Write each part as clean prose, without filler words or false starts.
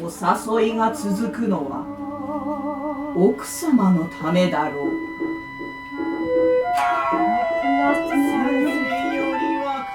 お誘いが続くのは奥様のためだろう。それよりは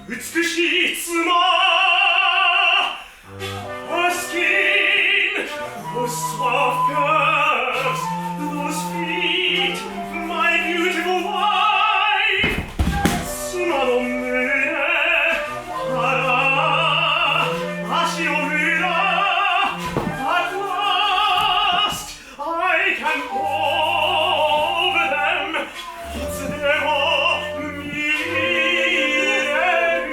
美しい妻 Her skin, those soft curves, those feet, my beautiful wife 妻の胸腹足の裏 At last I can hold them いつでも見れる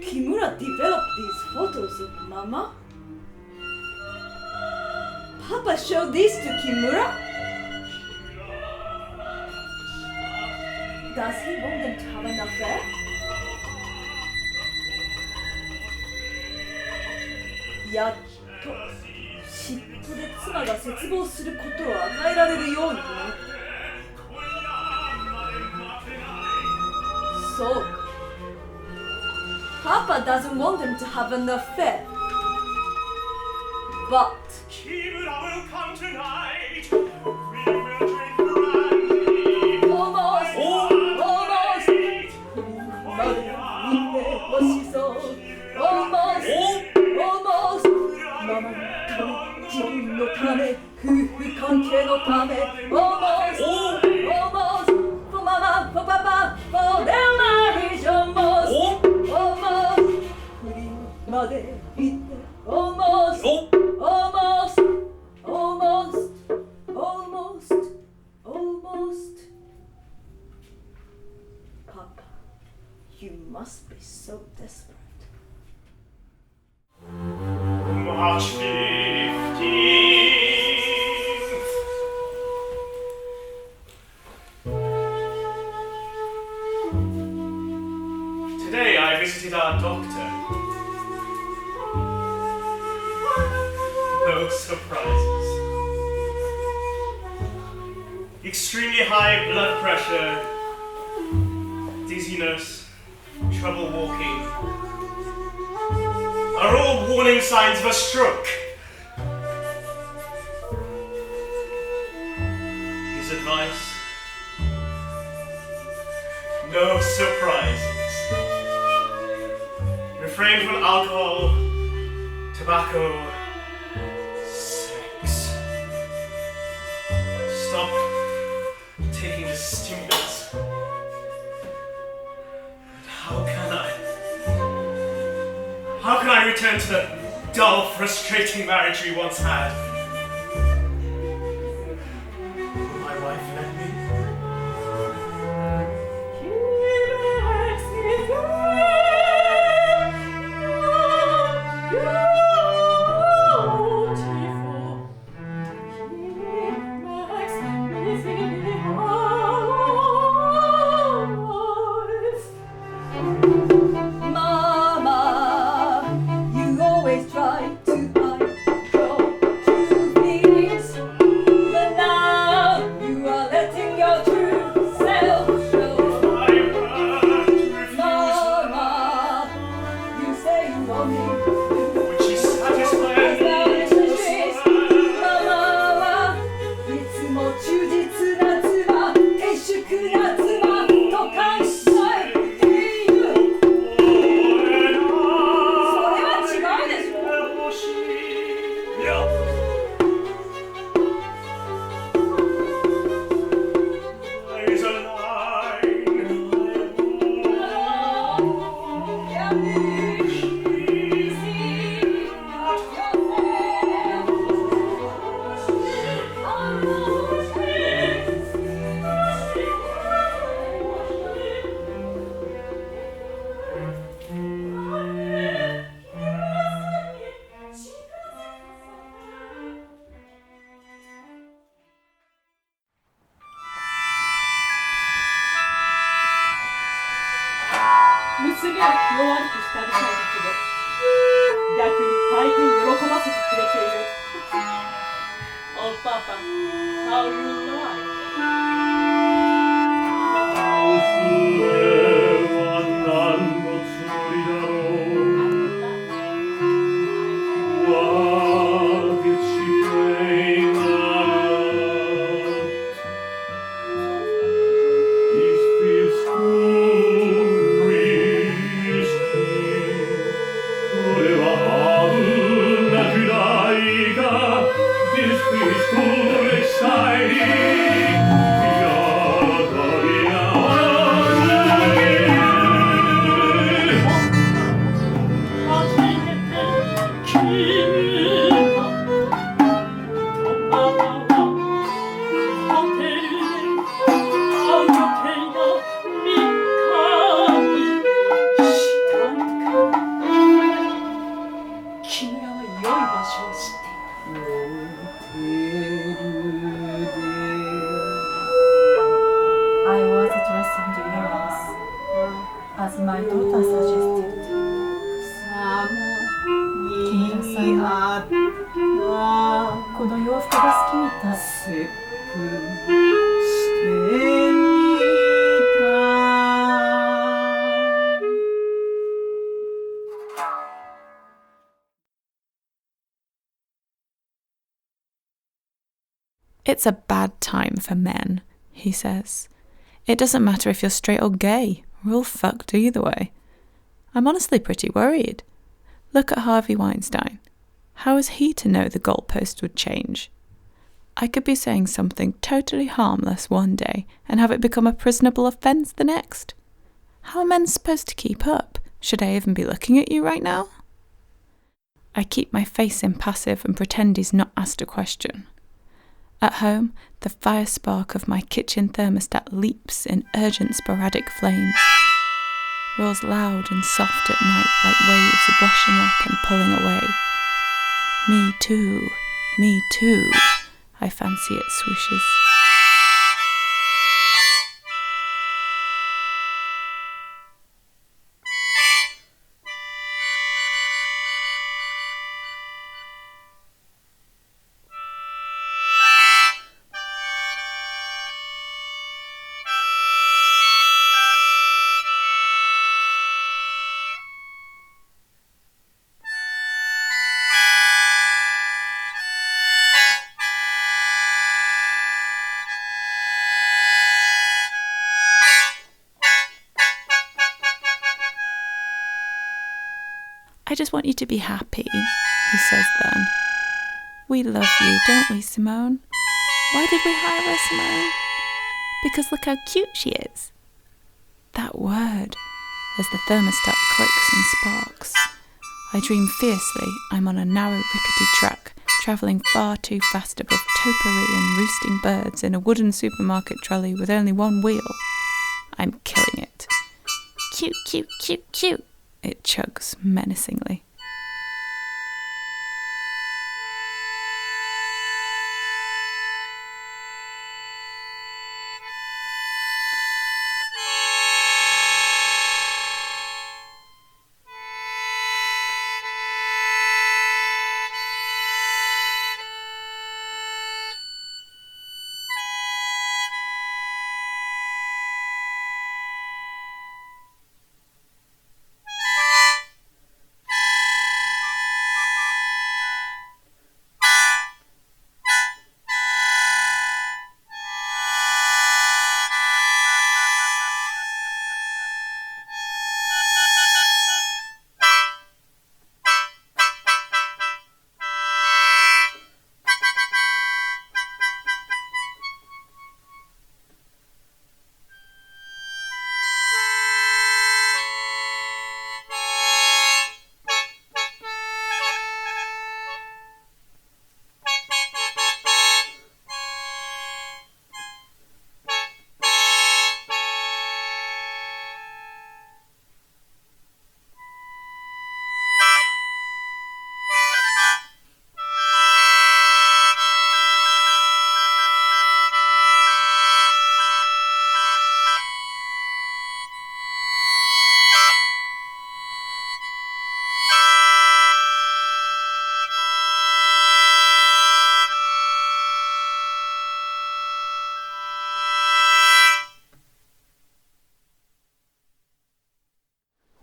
Kimura developed these photos of Mama? Papa showed these to Kimura? Does he want them to have an affair? Ya と嫉妬で妻が絶望することを与えられるようにね。そうか。Papa doesn't want them to have an affair. But Kimura will come tonight. We will drink brandy. almost, almost. まだ見てほしそう。Almost, almost. ママのため、自分のため、夫婦関係のため。Almost, almost. For Mama, for Papa, for their marriage. Almost, almost. 不倫まで行って。Almost, almost, almost, almost, almost. Papa, you must be so desperate. March 15th. Today I visited our doctor. No surprises. Extremely high blood pressure, dizziness, trouble walking are all warning signs of a stroke. His advice? No surprises. Refrain from alcohol, tobacco, sex. Stop taking the stimulants. How can I return to the dull, frustrating marriage we once had? Will my wife let me? Mama, you always try to hide your true 娘を気を悪くしたりたいけど、逆に大変喜ばせてくれている。Oh Papa, how you like? 娘は何のつもりだろう。What did she play at? This feels too risky. これは危なくないか This feels too exciting. 喜びI was dressing the earrings as my daughter suggested. にあったこの洋服が好きみたい。切腹してみた It's a bad time for men, he says. It doesn't matter if you're straight or gay, we're all fucked either way. I'm honestly pretty worried. Look at Harvey Weinstein. How is he to know the goalpost would change? I could be saying something totally harmless one day and have it become a prisonable offence the next. How are men supposed to keep up? Should I even be looking at you right now? I keep my face impassive and pretend he's not asked a question. At home, the fire spark of my kitchen thermostat leaps in urgent sporadic flames, roars loud and soft at night like waves washing up and pulling away. Me too, I fancy it swooshes. I just want you to be happy, he says then. We love you, don't we, Simone? Why did we hire her, Simone? Because look how cute she is. That word, as the thermostat clicks and sparks. I dream fiercely I'm on a narrow, rickety track, travelling far too fast above topiary and roosting birds in a wooden supermarket trolley with only one wheel. I'm killing it. Cute, cute, cute, cute. It chugs menacingly.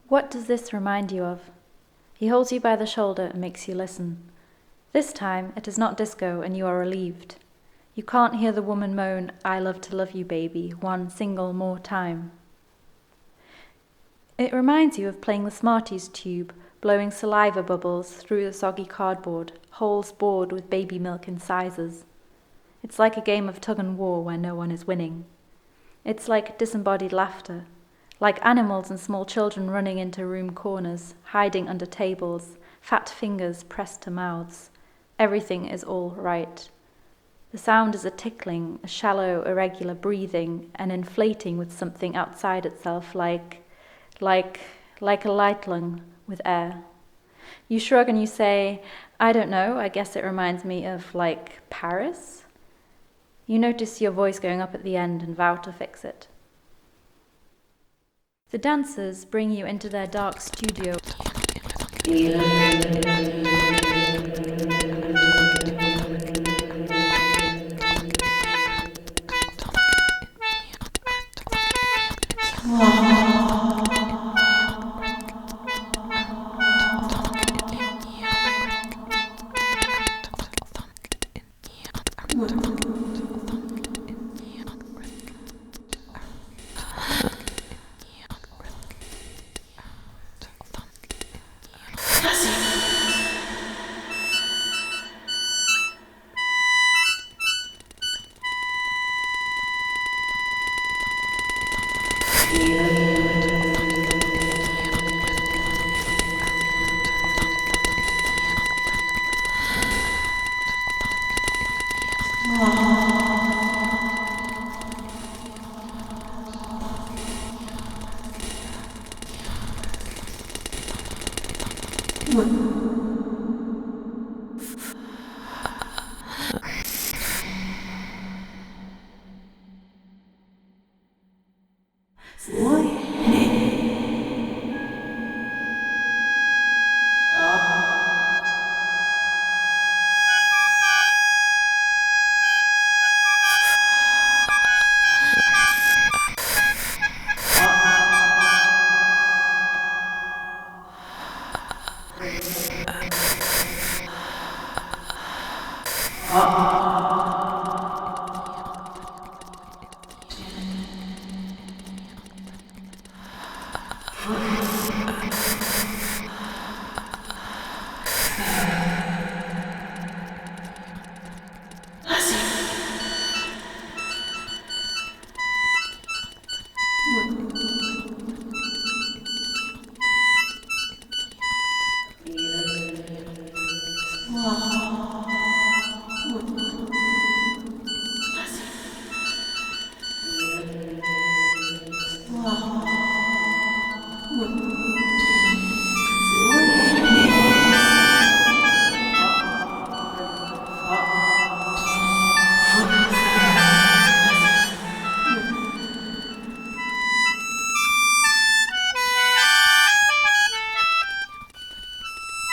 What does this remind you of? He holds you by the shoulder and makes you listen. This time, it is not disco and you are relieved. You can't hear the woman moan, "I love to love you, baby," one single more time. It reminds you of playing the Smarties tube, blowing saliva bubbles through the soggy cardboard, holes bored with baby milk incisors. It's like a game of tug and war where no one is winning. It's like disembodied laughter, like animals and small children running into room corners, hiding under tables, fat fingers pressed to mouths. Everything is all right. The sound is a tickling, a shallow, irregular breathing, an inflating with something outside itself, like a light lung with air. You shrug and you say, "I don't know, I guess it reminds me of, like, Paris." You notice your voice going up at the end and vow to fix it. The dancers bring you into their dark studio.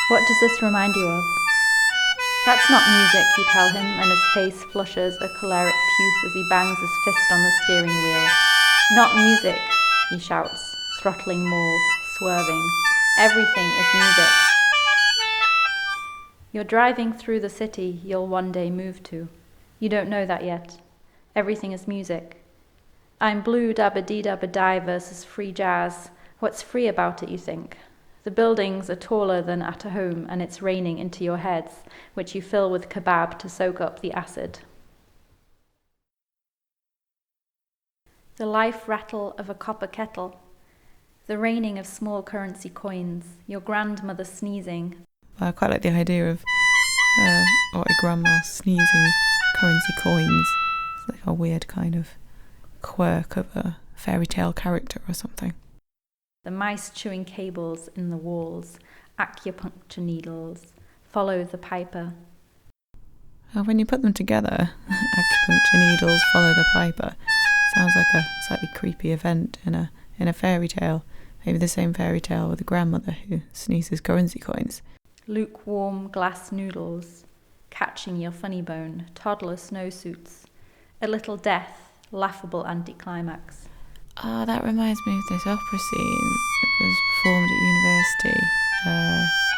What does this remind you of? That's not music, you tell him, and his face flushes a choleric puce as he bangs his fist on the steering wheel. Not music, he shouts, throttling mauve, swerving. Everything is music. You're driving through the city you'll one day move to. You don't know that yet. Everything is music. I'm blue dabba-dee-dabba-die versus free jazz. What's free about it, you think? The buildings are taller than at a home, and it's raining into your heads, which you fill with kebab to soak up the acid. The life rattle of a copper kettle, the raining of small currency coins, your grandmother sneezing. I quite like the idea of or a grandma sneezing currency coins. It's like a weird kind of quirk of a fairy tale character or something. The mice chewing cables in the walls, acupuncture needles, follow the piper. When you put them together, acupuncture needles, follow the piper, sounds like a slightly creepy event in a fairy tale. Maybe the same fairy tale with a grandmother who sneezes currency coins. Lukewarm glass noodles, catching your funny bone, toddler snowsuits, a little death, laughable anticlimax. That reminds me of this opera scene. It was performed at university,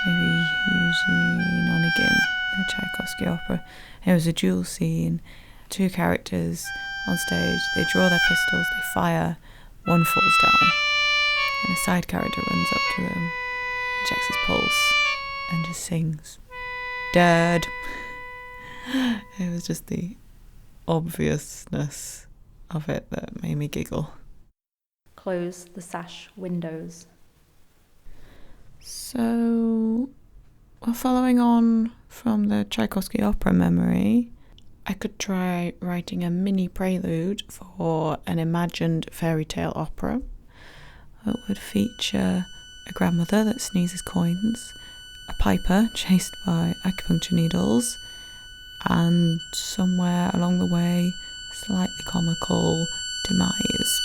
maybe Eugene Onegin in a Tchaikovsky opera. It was a duel scene, 2 characters on stage, they draw their pistols, they fire, one falls down, and a side character runs up to him, checks his pulse, and just sings, "Dead." It was just the obviousness of it that made me giggle. Close the sash windows. So, well, following on from the Tchaikovsky opera memory, I could try writing a mini prelude for an imagined fairy tale opera. It would feature a grandmother that sneezes coins, a piper chased by acupuncture needles, and somewhere along the way, a slightly comical demise.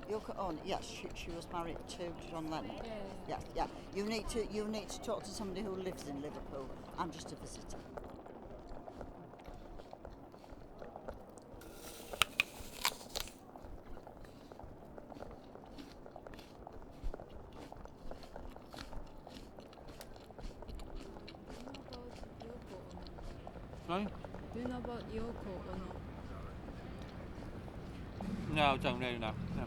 Yoko Ono, yes, she was married to John Lennon. Yeah. You need to talk to somebody who lives in Liverpool. I'm just a visitor. Sorry? Do you know about Yoko Ono? No, don't really know. No.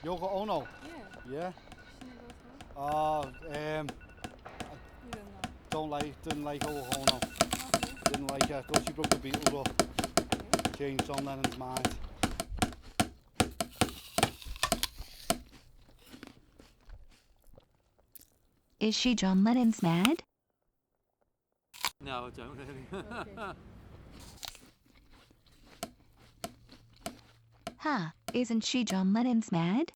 Yoko Ono? Yeah. Yeah. You don't know. Didn't like Yoko Ono. Didn't like her. Thought she broke the Beatles up. Changed John Lennon's mind. Is she John Lennon's mad? No, I don't really. Okay. Huh, isn't she John Lennon's mad?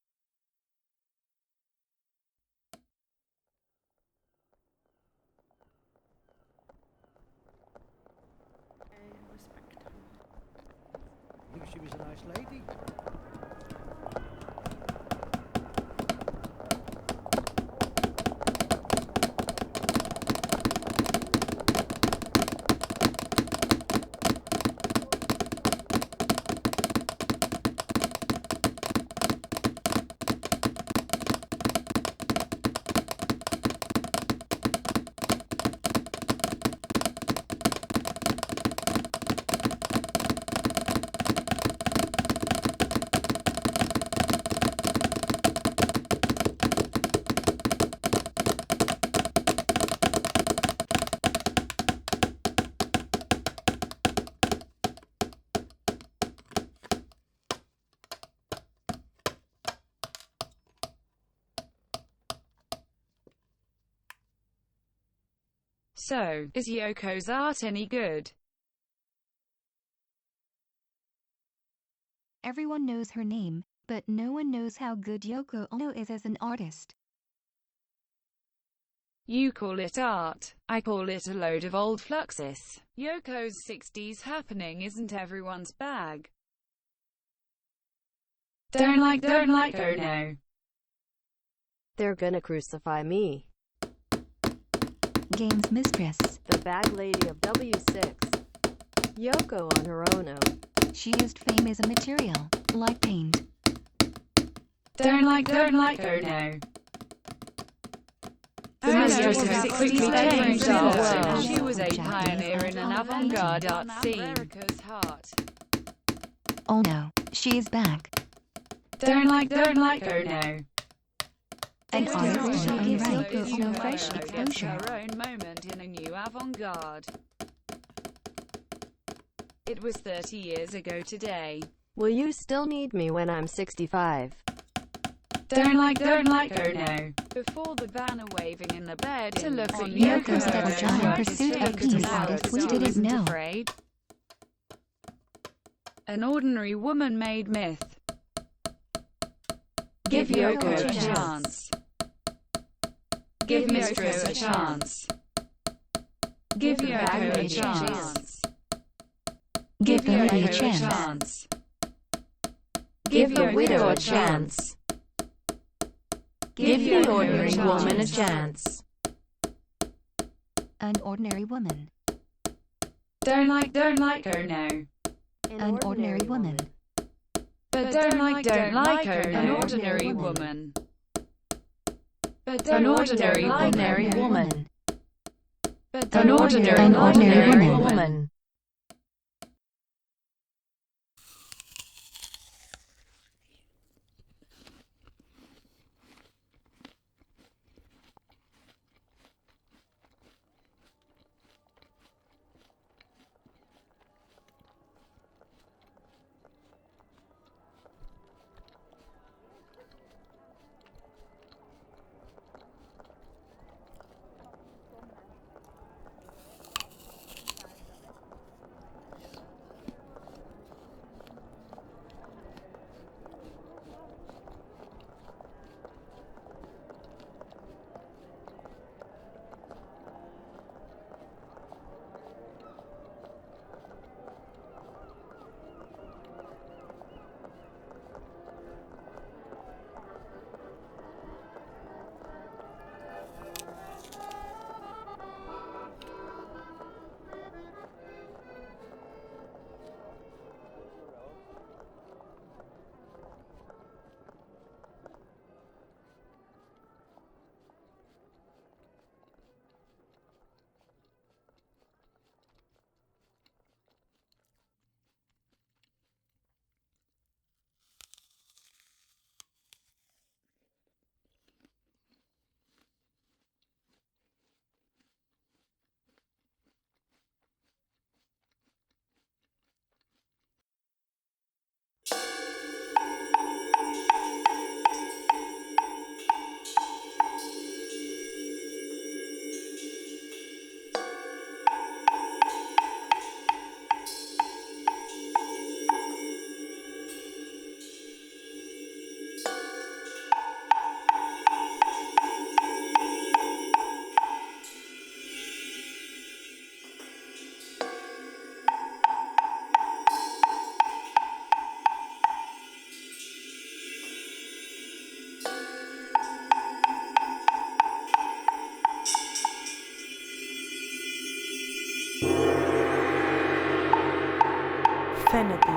was a nice lady. So, is Yoko's art any good? Everyone knows her name, but no one knows how good Yoko Ono is as an artist. You call it art. I call it a load of old fluxus. Yoko's 60s happening isn't everyone's bag. Don't like, oh no. They're gonna crucify me. Games mistress. The bag lady of W6. Yoko on her Ono. She used fame as a material, like paint. Don't like, oh no. The mistress of 60s changed our world. She was a pioneer in an avant-garde art scene. America's heart. Oh no, she is back. Don't like, oh no. An artist who gives Yoko Ono Yoko fresh gets exposure. her own moment in a new avant-garde. It was 30 years ago today. Will you still need me when I'm 65? Don't like, oh no. Before the banner waving in the bed to look at Yoko said Yoko's a giant work pursuit is of fake peace as artist we she didn't isn't know. afraid. An ordinary woman made myth. Give Yoko a chance. Give mistress a chance. Give Yoko a chance. Give the lady a Yoko chance. Give the Yoko widow a a chance. Give the Yoko ordinary a woman a chance. chance. An ordinary woman. Don't like, oh no. An ordinary woman. But don't like, oh no. An ordinary woman. But an ordinary woman. But An ordinary woman. Φαίνεται.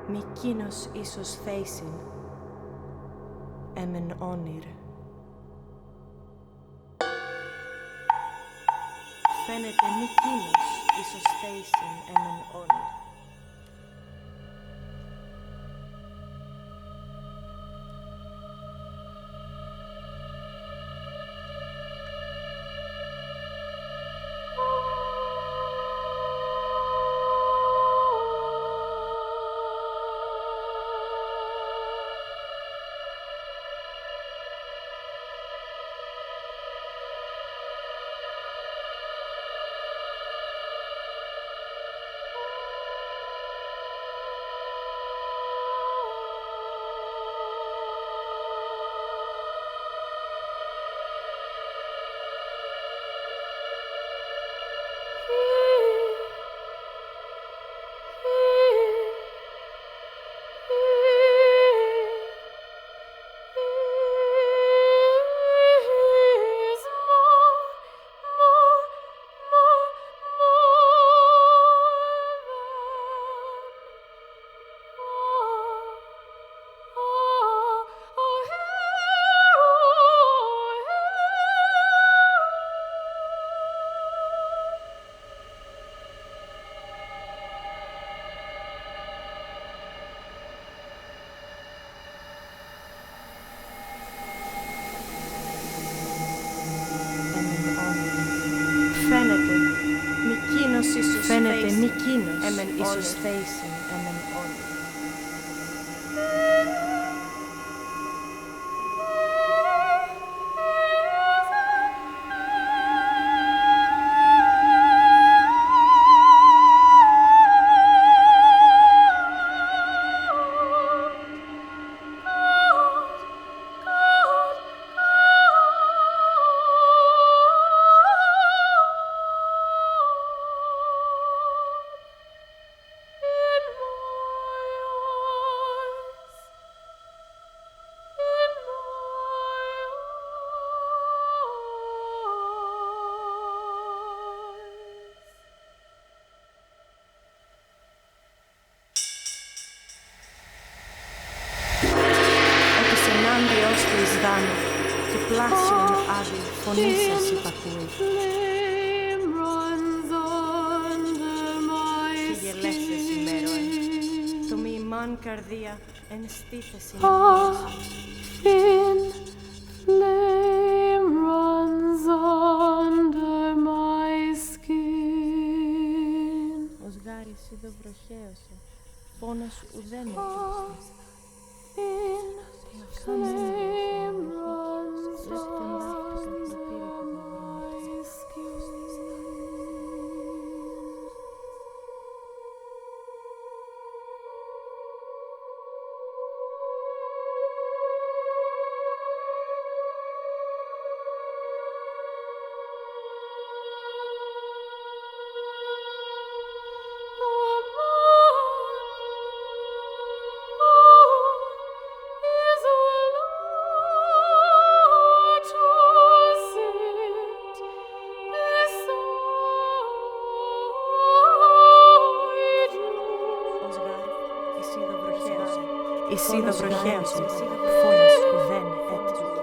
Μη κείνος ίσως θέησιν, έμεν όνειρ. Φαίνεται μη κείνος ίσως θέησιν, έμεν όνειρ. Φαίνεται μη κείνος, έμεν ίσως θέησιν, έμεν όνειρ. Ενάντιος του εις δάνει και πλάσιον άδει φωνή σας υπακούει. Χιλιελεύθες ημέρωε, το μη ημάν καρδία εν στήθεση Thin flame runs under my skin. Ως γάρι είδο βροχαίωσε, πόνος ουδέν έκρυψε. Flame runs under my skin. Εσύ είδο βροχαίωσε, φόνος ουδέν έτυχε.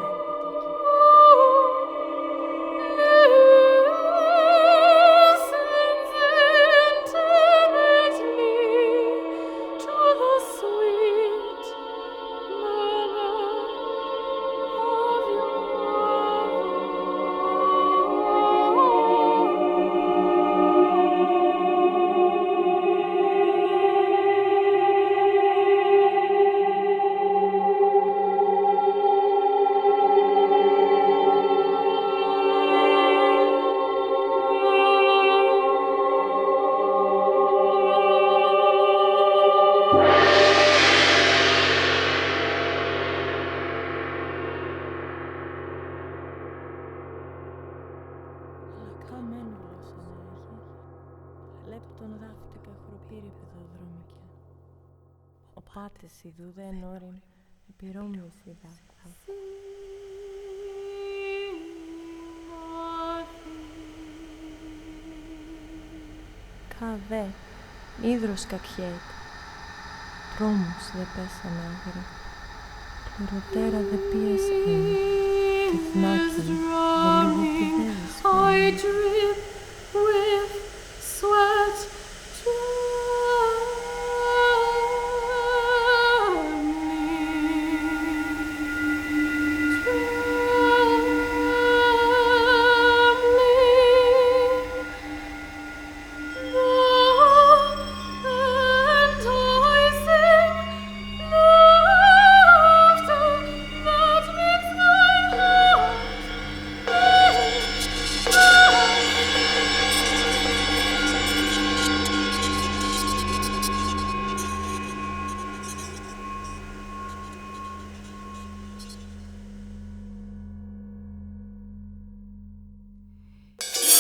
Λέπτον δάφτηκα χροπήρυπεδα δρόμικια. Ο πάτες ειδού δεν όριν, επιρρόμιες δάφτα. Καβέ, ίδρος κακιέτ. Τρόμος δε πέσαν άγρια. Κληροτέρα δε πίασαν. Τυφνάκιν, δε λίγο πηδεύεις. I drip with sweat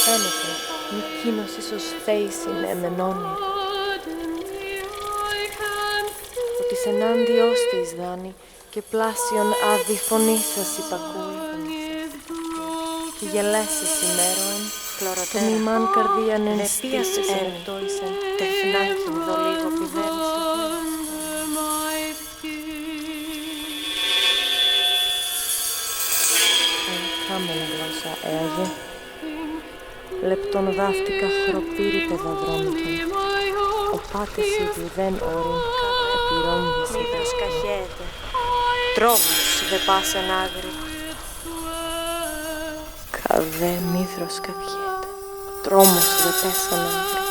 Φαίνεται, μη κείνος ίσως θέης είναι εμεν όνειρο. Ότι σ' ενάντιός της δάνει και πλάσιον άδει φωνή σας υπακούει. Και γελέσεις ημέρωεν, το μημάν καρδίαν εν στήσες ερεπτόησεν, τεθνάκιν δω λίγο πηδένισε. Κάμεν γλώσσα έαγε, λεπτόν δάφτικα χροπήρι πεδαδρόμικεν, ο πάτης ίδιου δεν όριν, επιρρόμβης ίδιος καχέεται, τρόμος δε πάσεν άγρι. Καβέ μύθρος κακιέται, τρόμος δε πέσαν άγρι,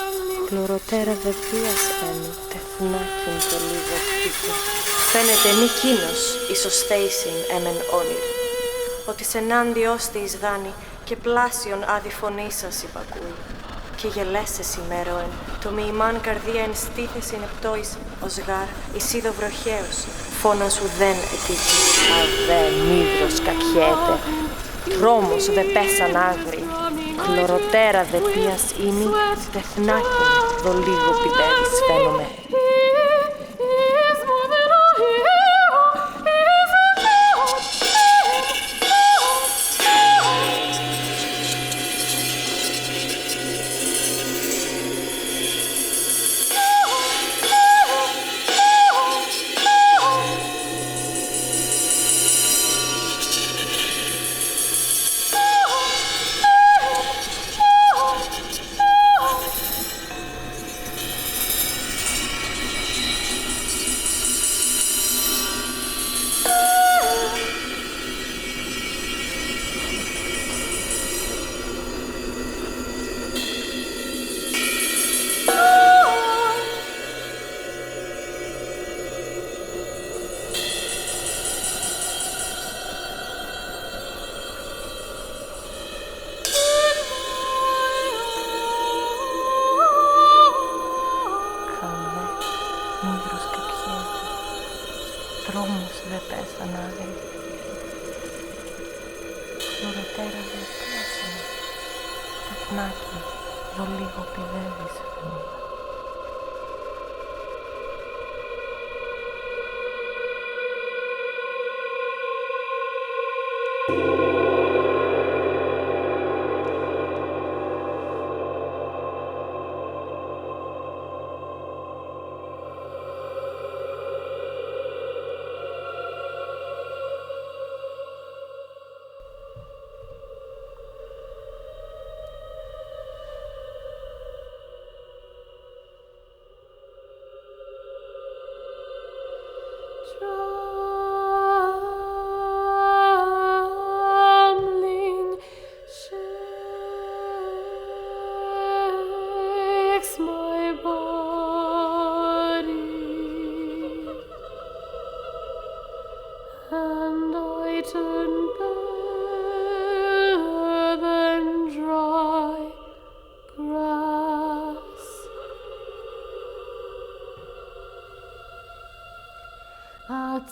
χλωροτέρα δε πίας έμει, τεθνάκιν το λίγο χτύπη. Φαίνεται μη κείνος, ίσως θέησιν έμεν όνειρο, ότι σ' ενάντιός της δάνει και πλάσιον άδει φωνή σας υπακούει. Και γελέσες ημέρωεν, το μοιημάν καρδία εν στήθεσιν επτόης, ως γάρ, εισίδο βροχαίος, φώνα σου δεν ετύχει. Αβέ μύδρος κακιέται, τρόμος δε πέσαν άγρι, χλωροτέρα δε πίας ήμι, τεθνάκιν δω λίγο πηδεύεις φαίνομαι. Τρόμος δε πέσαν άγρι, χλωροτέρα δε πέσαν, τεθνάκι δω λίγο πηδεύεις φαίνομαι. Trembling shakes my body, and I turn paler than dry grass. At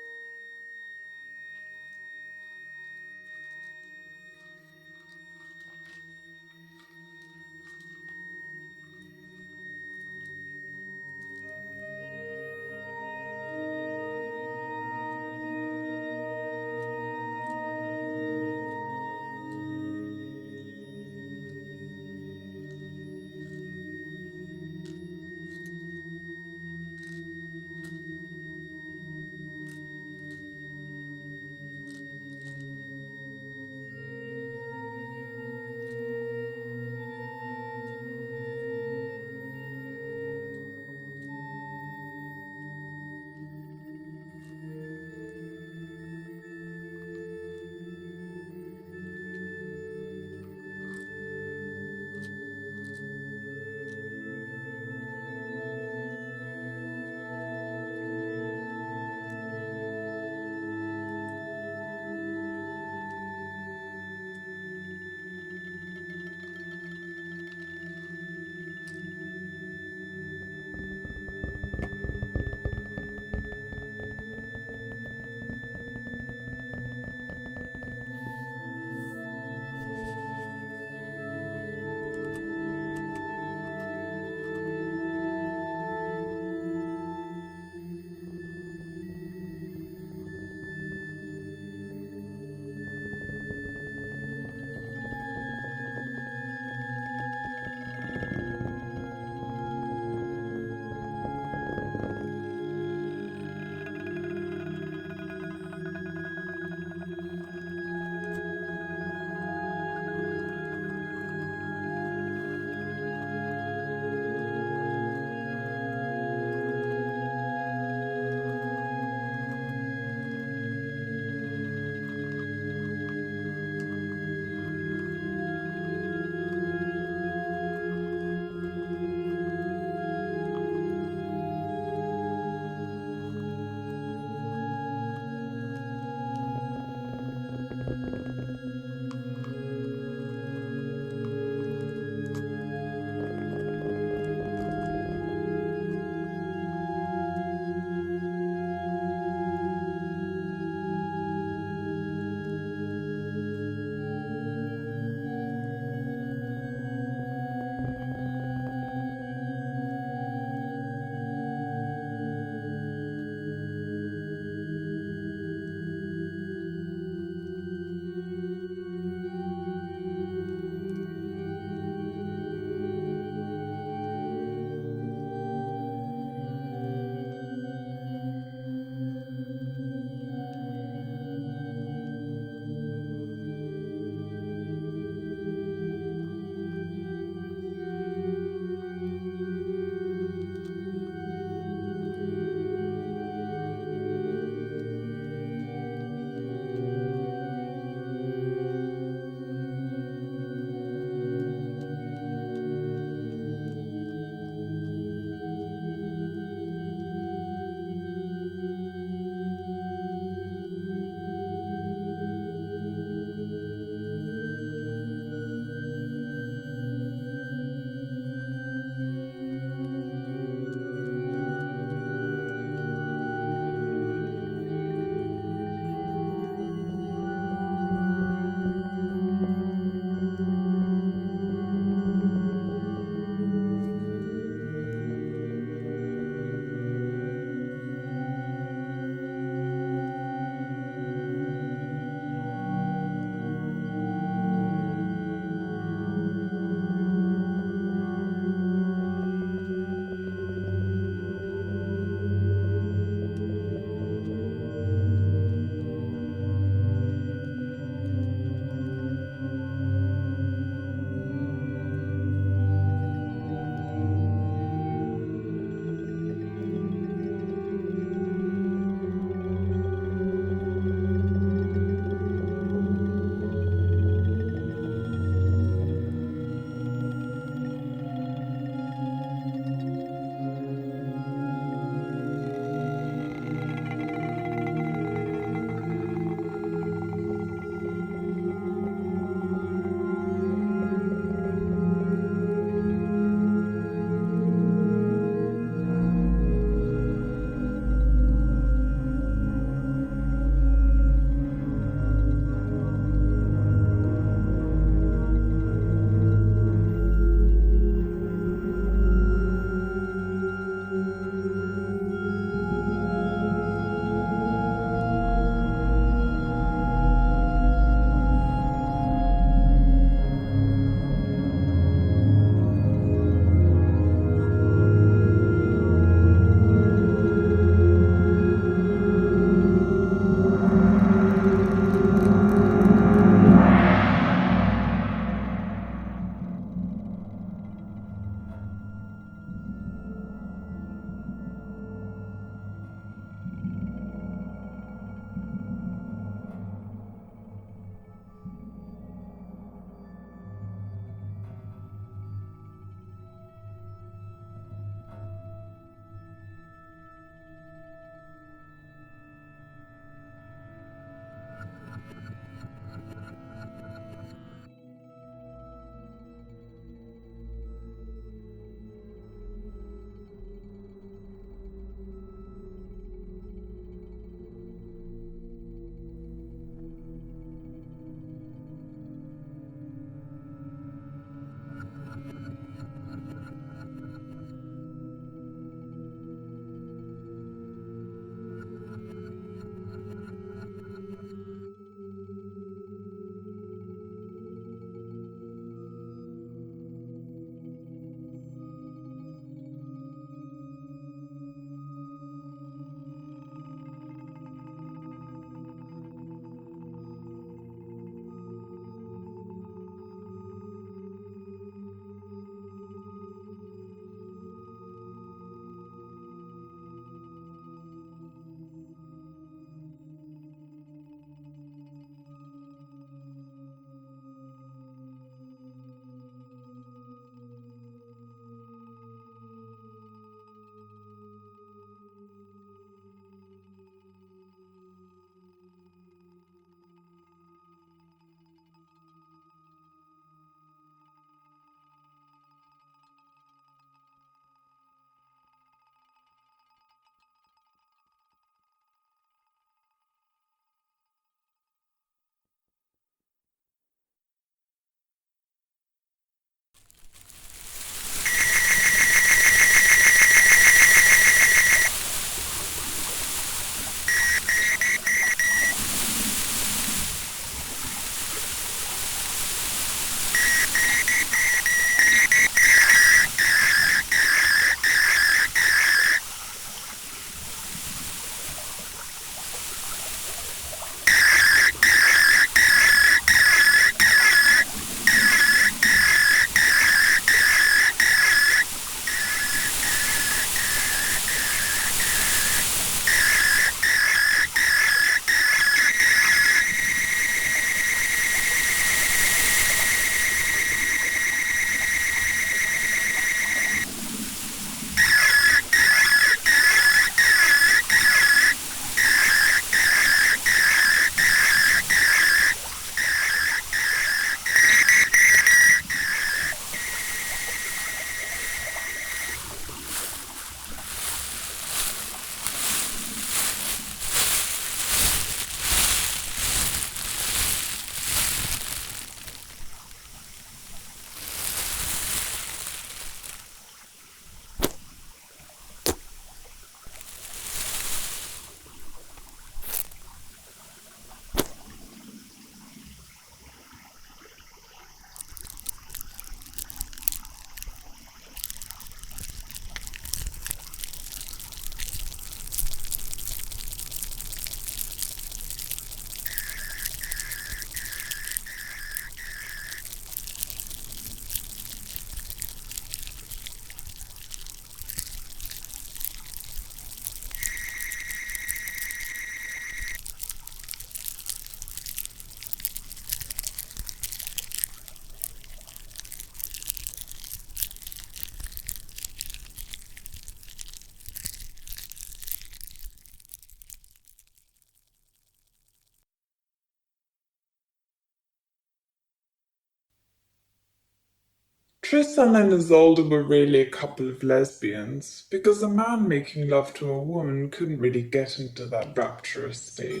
Tristan and Isolde were really a couple of lesbians, because a man making love to a woman couldn't really get into that rapturous state.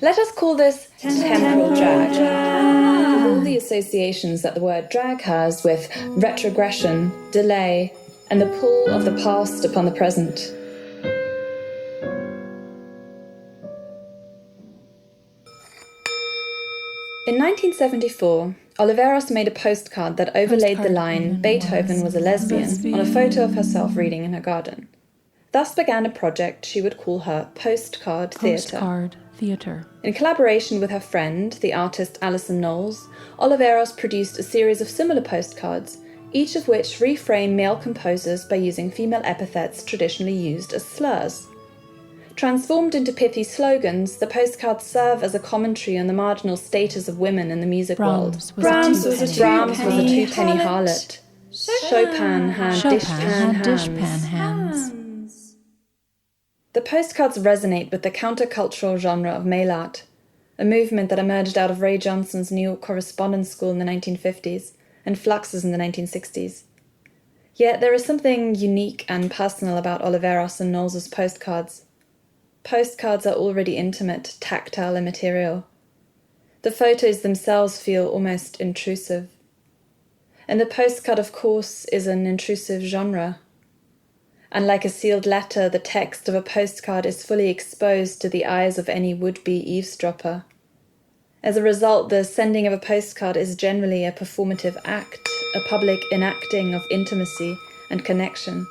Let us call this temporal drag. With all the associations that the word drag has with retrogression, delay, and the pull of the past upon the present. In 1974, Oliveros made a postcard that overlaid the line "Beethoven was a lesbian" on a photo of herself reading in her garden. Thus began a project she would call her Postcard Theatre. In collaboration with her friend, the artist Alison Knowles, Oliveros produced a series of similar postcards, each of which reframe male composers by using female epithets traditionally used as slurs. Transformed into pithy slogans, the postcards serve as a commentary on the marginal status of women in the music world. Brahms was a two-penny harlot. Chopin had dishpan hands. The postcards resonate with the countercultural genre of mail art, a movement that emerged out of Ray Johnson's New York Correspondence School in the 1950s and Fluxus in the 1960s. Yet there is something unique and personal about Oliveros and Knowles' postcards. Postcards are already intimate, tactile, and material. The photos themselves feel almost intrusive. And the postcard, of course, is an intrusive genre. And like a sealed letter, the text of a postcard is fully exposed to the eyes of any would-be eavesdropper. As a result, the sending of a postcard is generally a performative act, a public enacting of intimacy and connection,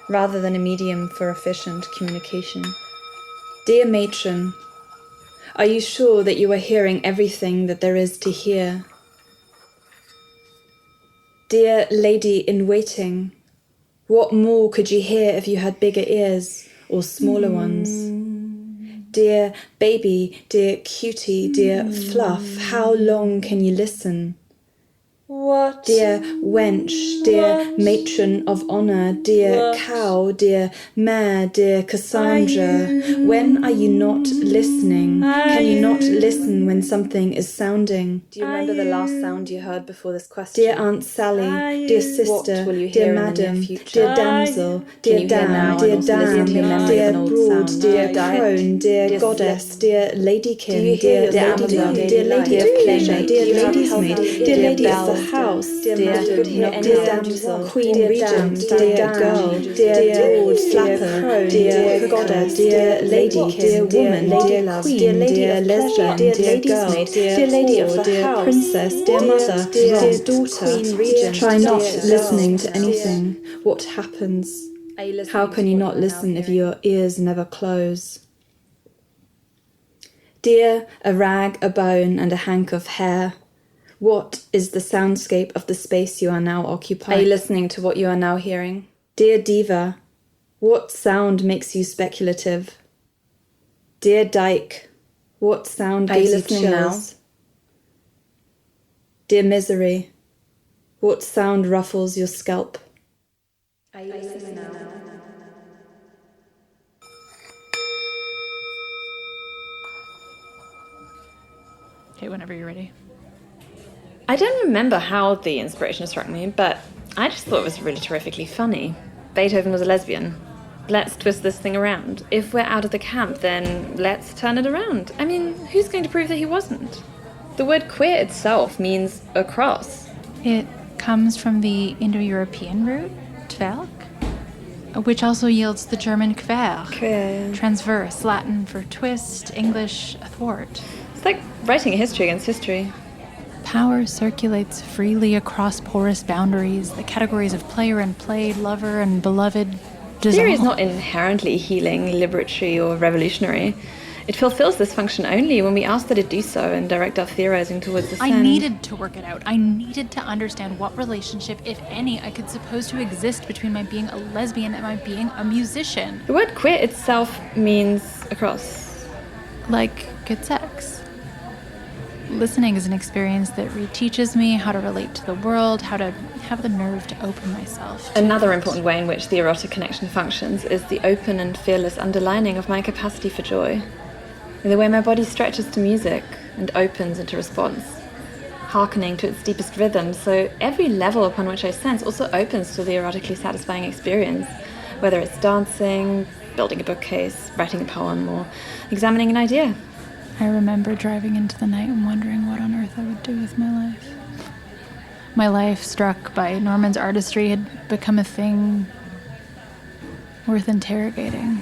rather than a medium for efficient communication. Dear matron, are you sure that you are hearing everything that there is to hear? Dear lady in waiting, what more could you hear if you had bigger ears or smaller ones? Dear baby, dear cutie, dear fluff, how long can you listen? What? Dear wench, dear matron of honour, dear cow, dear mare, dear Cassandra, when are you not listening? Can you not listen when something is sounding? Do you remember the last sound you heard before this question? Dear Aunt Sally, dear sister, dear madam, dear damsel, dear dam, dear dam, dear broad, dear crone, dear goddess, dear ladykin, dear lady, dear lady of pleasure, dear lady's maid, dear lady of the house, dear madam, dear damsel, queen regent, dear girl, dear broad flapper, dear goddess, dear lady, dear woman, dear love, dear lady of lesbian, dear girl, dear lady of the house, princess, dear mother, dear daughter, queen regent. Try not listening to anything. What happens? How can you not listen if your ears never close? Dear, a rag, a bone, and a hank of hair. What is the soundscape of the space you are now occupying? Are you listening to what you are now hearing? Dear diva, what sound makes you speculative? Dear dyke, what sound gives you chills? Dear misery, what sound ruffles your scalp? Are you listening now? Okay, whenever you're ready. I don't remember how the inspiration struck me, but I just thought it was really terrifically funny. Beethoven was a lesbian. Let's twist this thing around. If we're out of the camp, then let's turn it around. I mean, who's going to prove that he wasn't? The word queer itself means across. It comes from the Indo-European root, tvelk, which also yields the German quer, transverse, Latin for twist, English athwart. It's like writing a history against history. Power circulates freely across porous boundaries. The categories of player and played, lover and beloved dissolve. Theory is not inherently healing, liberatory, or revolutionary. It fulfills this function only when we ask that it do so and direct our theorizing towards the end. I needed to work it out. I needed to understand what relationship, if any, I could suppose to exist between my being a lesbian and my being a musician. The word queer itself means across. Like good sex. listening is an experience that reteaches me how to relate to the world, how to have the nerve to open myself. Another important way in which the erotic connection functions is the open and fearless underlining of my capacity for joy. The way my body stretches to music and opens into response, hearkening to its deepest rhythm, so every level upon which I sense also opens to the erotically satisfying experience, whether it's dancing, building a bookcase, writing a poem, or examining an idea. I remember driving into the night and wondering what on earth I would do with my life. My life, struck by Norman's artistry, had become a thing worth interrogating.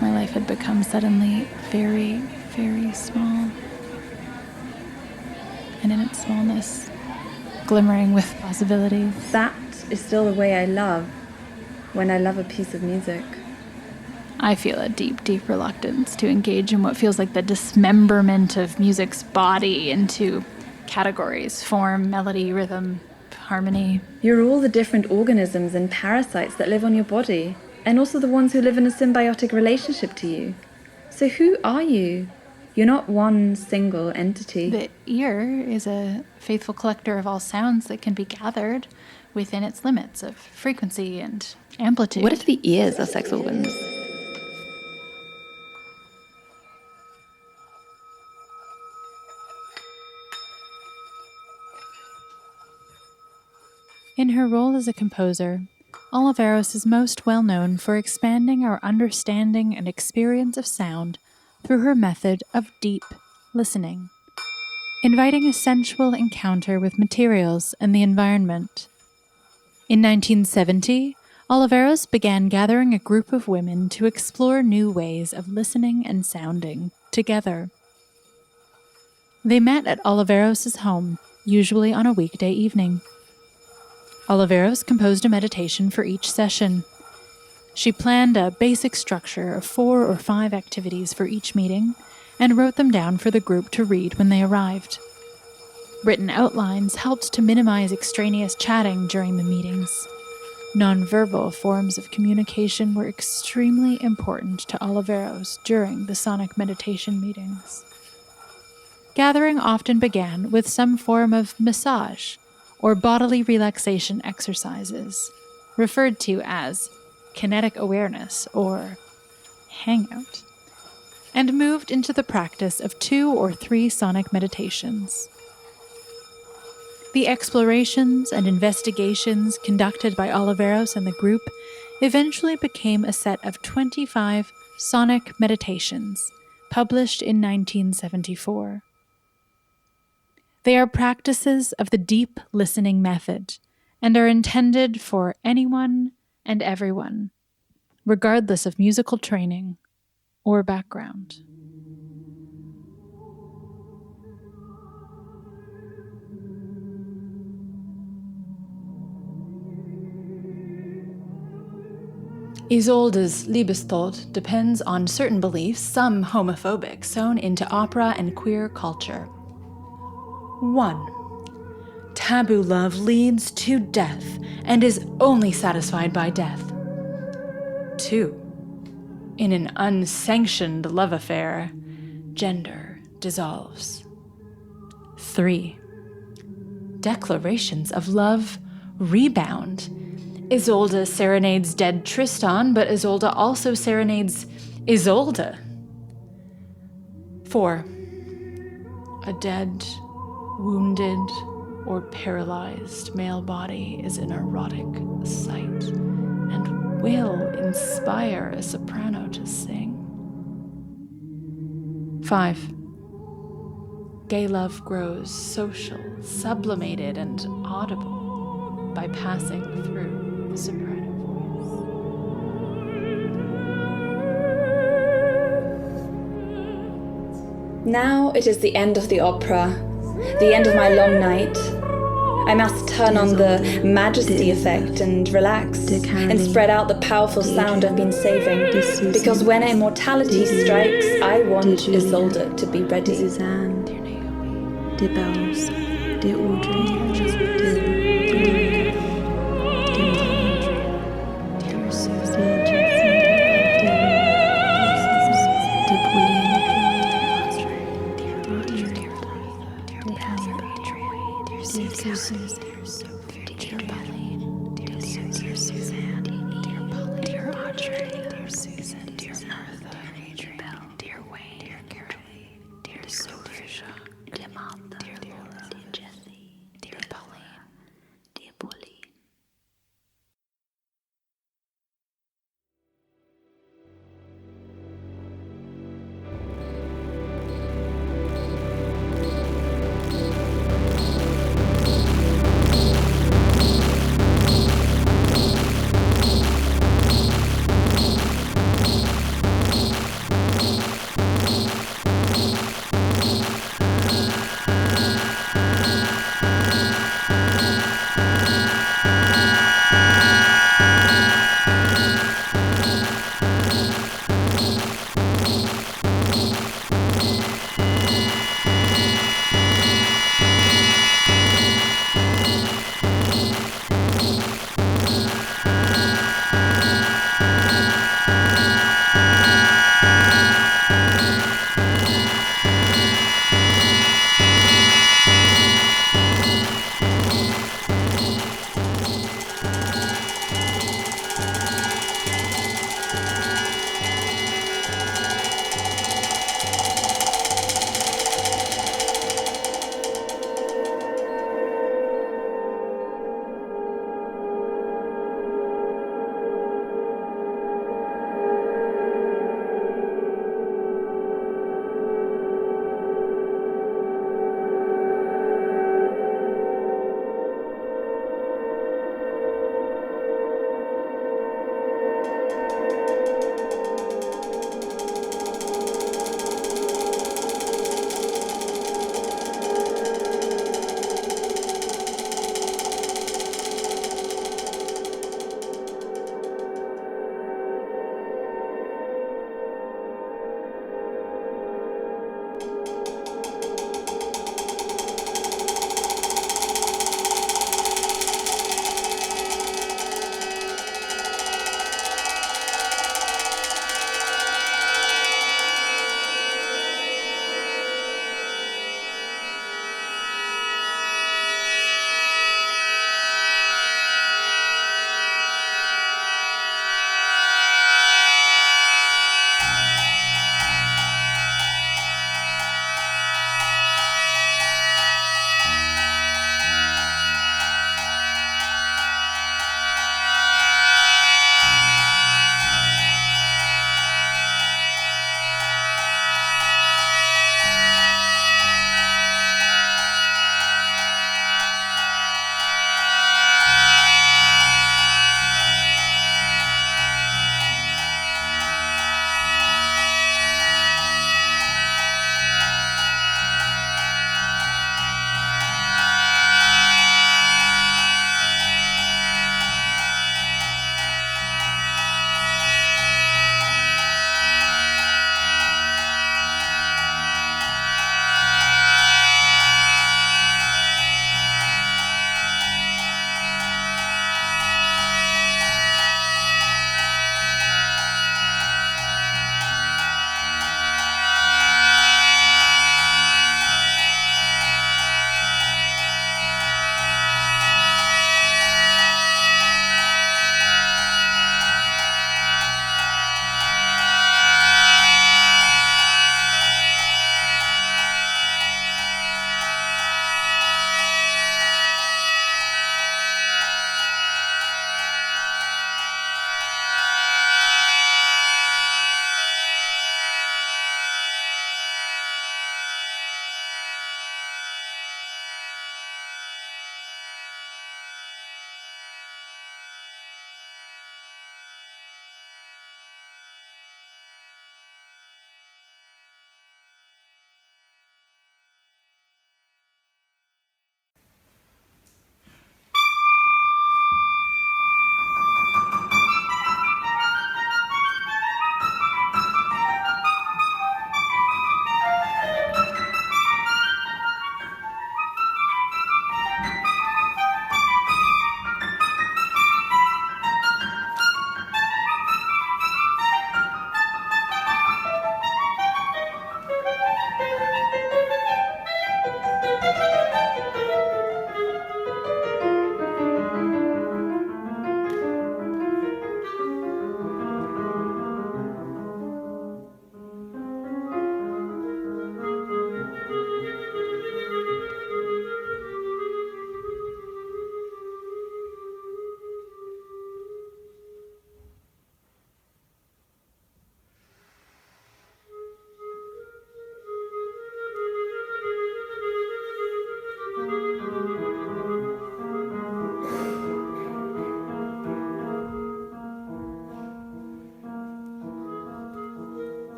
My life had become suddenly very, very small. And in its smallness, glimmering with possibilities. That is still the way I love, when I love a piece of music. I feel a deep, deep reluctance to engage in what feels like the dismemberment of music's body into categories: form, melody, rhythm, harmony. You're all the different organisms and parasites that live on your body, and also the ones who live in a symbiotic relationship to you. So who are you? You're not one single entity. The ear is a faithful collector of all sounds that can be gathered within its limits of frequency and amplitude. What if the ears are sex organs? In her role as a composer, Oliveros is most well known for expanding our understanding and experience of sound through her method of deep listening, inviting a sensual encounter with materials and the environment. In 1970, Oliveros began gathering a group of women to explore new ways of listening and sounding together. They met at Oliveros' home, usually on a weekday evening. Oliveros composed a meditation for each session. She planned a basic structure of 4 or 5 activities for each meeting and wrote them down for the group to read when they arrived. Written outlines helped to minimize extraneous chatting during the meetings. Nonverbal forms of communication were extremely important to Oliveros during the sonic meditation meetings. Gathering often began with some form of massage or bodily relaxation exercises, referred to as kinetic awareness or hangout, and moved into the practice of 2 or 3 sonic meditations. The explorations and investigations conducted by Oliveros and the group eventually became a set of 25 sonic meditations, published in 1974. They are practices of the deep listening method and are intended for anyone and everyone, regardless of musical training or background. Isolde's Liebestod depends on certain beliefs, some homophobic, sewn into opera and queer culture. 1. Taboo love leads to death and is only satisfied by death. 2. In an unsanctioned love affair, gender dissolves. 3. Declarations of love rebound. Isolde serenades dead Tristan, but Isolde also serenades Isolde. 4. A dead, wounded, or paralyzed male body is an erotic sight and will inspire a soprano to sing. 5. Gay love grows social, sublimated, and audible by passing through the soprano voice. Now it is the end of the opera, the end of my long night. I must turn on the majesty effect and relax and spread out the powerful sound I've been saving, because when immortality strikes, I want Isolde to be ready. Suzanne, dear Bells, dear Audrey, dear Susie, dear Pauline, dear Dear Pauline, dear Suzanne, dear Pauline, dear Audrey, dear Susan.